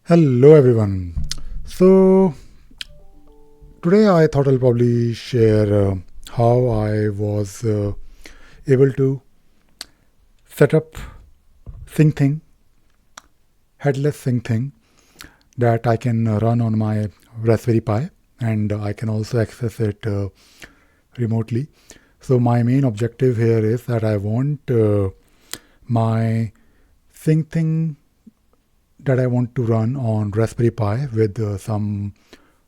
Hello everyone. So today I thought I'll probably share how I was able to set up Syncthing, headless Syncthing that I can run on my Raspberry Pi, and I can also access it remotely. So my main objective here is that I want my Syncthing that I want to run on Raspberry Pi with some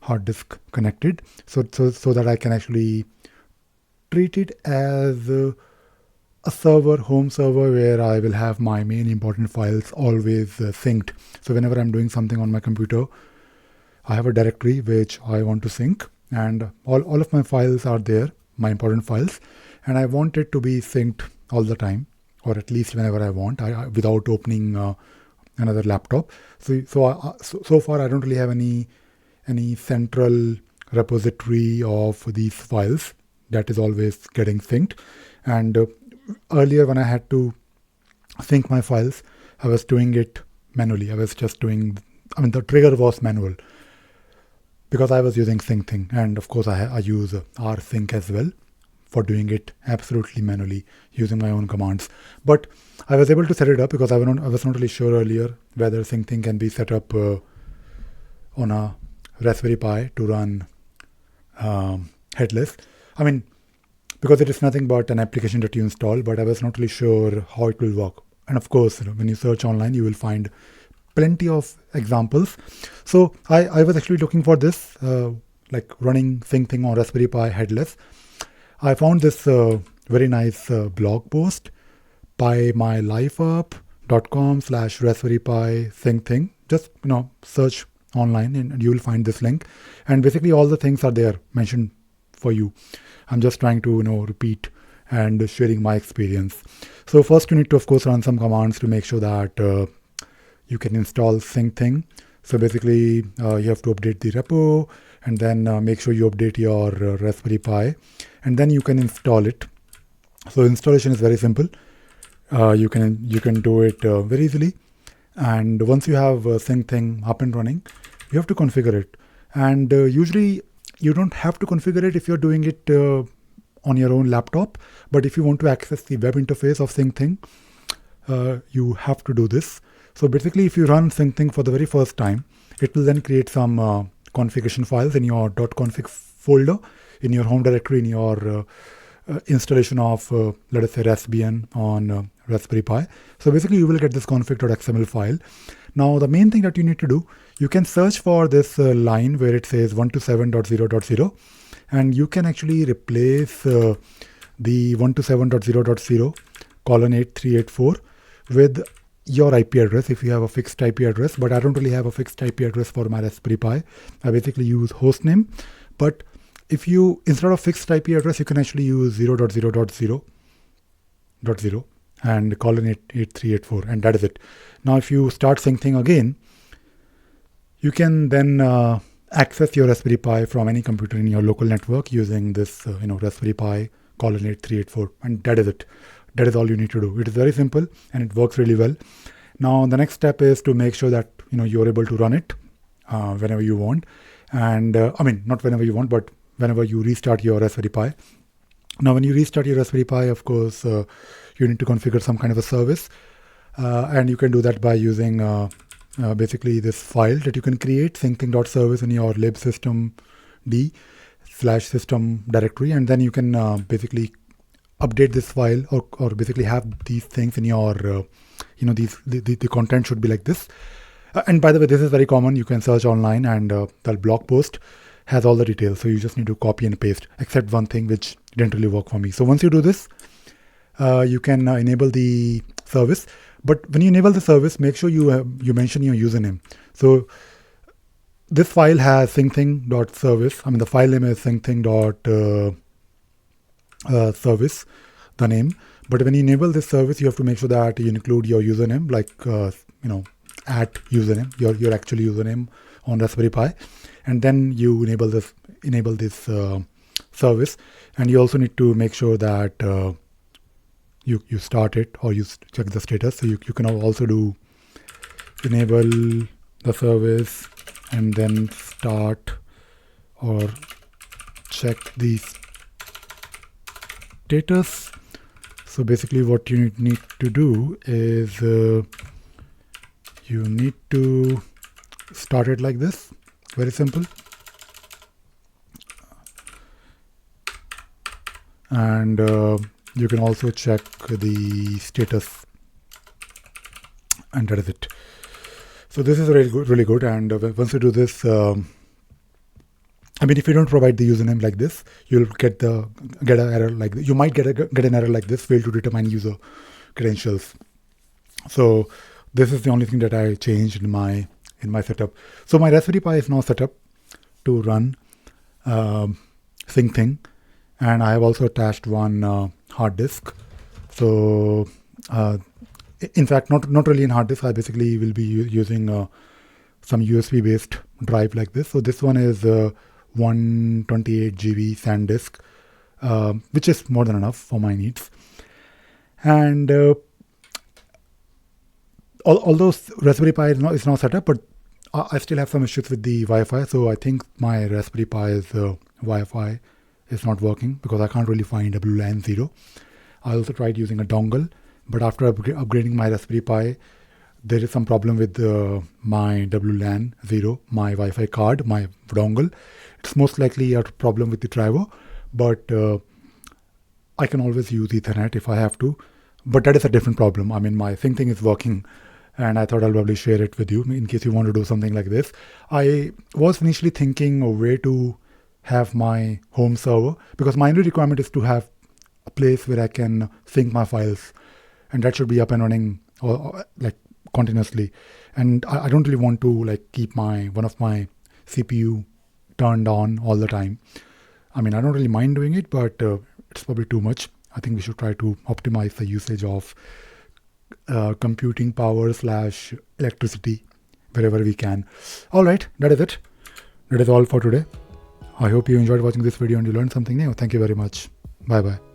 hard disk connected, so that I can actually treat it as a server, home server, where I will have my main important files always synced. So whenever I'm doing something on my computer, I have a directory which I want to sync, and all of my files are there, my important files, and I want it to be synced all the time, or at least whenever I want, without opening another laptop. So far I don't really have any central repository of these files that is always getting synced. And earlier, when I had to sync my files, I was doing it manually. I was just doing, I mean, the trigger was manual because I was using Syncthing. And of course, I use rsync as well for doing it absolutely manually using my own commands. But I was able to set it up because I was not really sure earlier whether Syncthing can be set up on a Raspberry Pi to run headless. I mean, because it is nothing but an application that you install, but I was not really sure how it will work. And of course, when you search online, you will find plenty of examples. So I was actually looking for this, like running Syncthing on Raspberry Pi headless. I found this very nice blog post by mylifeup.com/Raspberry Pi Syncthing. Just search online and you will find this link. And basically all the things are there mentioned for you. I'm just trying to repeat and sharing my experience. So first you need to of course run some commands to make sure that you can install Syncthing. So basically you have to update the repo and then make sure you update your Raspberry Pi, and then you can install it. So installation is very simple. You can do it very easily. And once you have Syncthing up and running, you have to configure it. And usually you don't have to configure it if you're doing it on your own laptop. But if you want to access the web interface of Syncthing, you have to do this. So basically, if you run Syncthing for the very first time, it will then create some configuration files in your .config folder, in your home directory, in your installation of, let us say, Raspbian on Raspberry Pi. So basically, you will get this config.xml file. Now, the main thing that you need to do, you can search for this line where it says 127.0.0, and you can actually replace the 127.0.0 :8384 with your IP address if you have a fixed IP address. But I don't really have a fixed IP address for my Raspberry Pi. I basically use hostname. But if you, instead of fixed IP address, you can actually use 0.0.0.0 and :8384, and that is it. Now, if you start Syncthing again, you can then access your Raspberry Pi from any computer in your local network using this, Raspberry Pi :8384, and that is it. That is all you need to do. It is very simple and it works really well. Now, the next step is to make sure that you're able to run it whenever you want, and not whenever you want, but whenever you restart your Raspberry Pi. Now, when you restart your Raspberry Pi, of course, you need to configure some kind of a service, and you can do that by using basically this file that you can create, syncthing.service, in your libsystemd/system directory, and then you can basically update this file or basically have these things in your, the content should be like this. And by the way, this is very common. You can search online and the blog post has all the details. So you just need to copy and paste, except one thing which didn't really work for me. So once you do this, you can enable the service. But when you enable the service, make sure you mention your username. So this file has syncthing.service. The file name is syncthing.service, the name. But when you enable this service, you have to make sure that you include your username, like at username, your actual username on Raspberry Pi, and then you enable this service. And you also need to make sure that you start it or you check the status. So you can also do enable the service and then start or check the status. So basically what you need to do is you need to start it like this. Very simple. And you can also check the status, and that is it. So this is really good. And once you do this, I mean, if you don't provide the username like this, you'll get an error like this. You might get an error like this: fail to determine user credentials. So this is the only thing that I changed in my setup. So my Raspberry Pi is now set up to run Syncthing, and I have also attached one hard disk. So in fact, not really in hard disk. I basically will be using some USB based drive like this. So this one is 128 GB SanDisk, which is more than enough for my needs. And although Raspberry Pi is now set up, but I still have some issues with the Wi-Fi. So I think my Raspberry Pi's Wi-Fi is not working because I can't really find WLAN 0. I also tried using a dongle, but after upgrading my Raspberry Pi, there is some problem with my WLAN 0, my Wi-Fi card, my dongle. It's most likely a problem with the driver, but I can always use Ethernet if I have to. But that is a different problem. I mean, my Syncthing is working, and I thought I'll probably share it with you in case you want to do something like this. I was initially thinking a way to have my home server, because my only requirement is to have a place where I can sync my files, and that should be up and running or like continuously. And I don't really want to like keep one of my CPU turned on all the time. I mean, I don't really mind doing it, but it's probably too much. I think we should try to optimize the usage of computing power / electricity wherever we can. All right, that is it. That is all for today. I hope you enjoyed watching this video and you learned something new. Thank you very much. Bye bye.